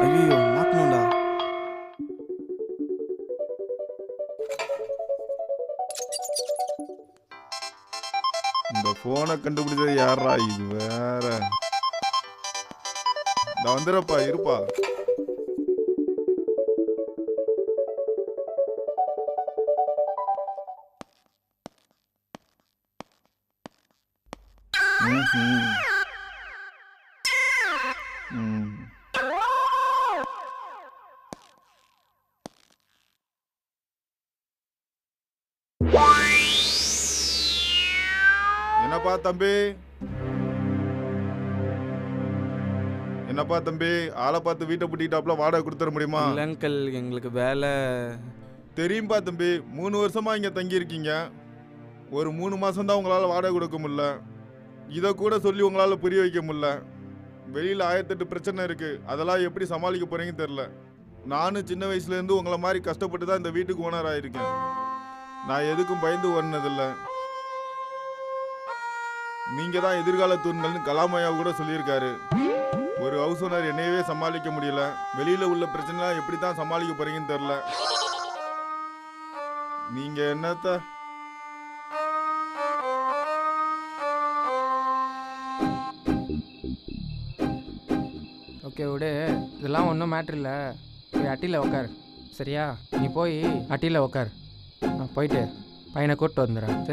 ஐயோ மாட்டணும்டா. இந்த போனை கண்டுபிடிச்சது யாரா? இது வேற. நான் வந்துடுறப்பா, இருப்பா. ம்ஹும். ம். என்னப்பா தம்பி? என்னப்பா தம்பி, ஆளை பார்த்து வீட்டை பூட்டிட்டாப்ல, வாடகை கொடுத்துட முடியுமா? இல்ல அங்கிள், எங்களுக்கு வேலை. தெரியும்பா தம்பி, 3 வருஷமா இங்க தங்கி இருக்கீங்க. ஒரு 3 மாசம் தான் உங்களால வாடகை கொடுக்க முடியல. இதை கூட சொல்லி உங்களால புரிய வைக்க முடியல. வெளியில 1008 பிரச்சனை இருக்கு. அதெல்லாம் எப்படி சமாளிக்க போறீங்கன்னு தெரியல. நானும் சின்ன வயசுல இருந்து உங்களை மாதிரி கஷ்டப்பட்டு தான் இந்த வீட்டுக்கு ஓனர் ஆயிருக்கேன். நான் எதுக்கும் பயந்து ஓடினதில்ல. நீங்க தான் எதிர்கால தூண்கள்னு கலாமையா கூட சொல்லியிருக்காரு. ஒரு ஹவுஸ் ஓனர் என்னையவே சமாளிக்க முடியல. வெளியில உள்ள பிரச்சனை எப்படி தான் சமாளிக்க போறீங்கன்னு தெரியல. நீங்க என்னத்த ஓகே விடு, இதெல்லாம் ஒன்றும் மேட்ரு இல்லை. போய் அட்டியில் உக்கார். சரியா? நீ போய் அட்டியில் உக்கார். நான் போயிட்டு பையனை கூப்பிட்டு வந்துடுறேன். சரி.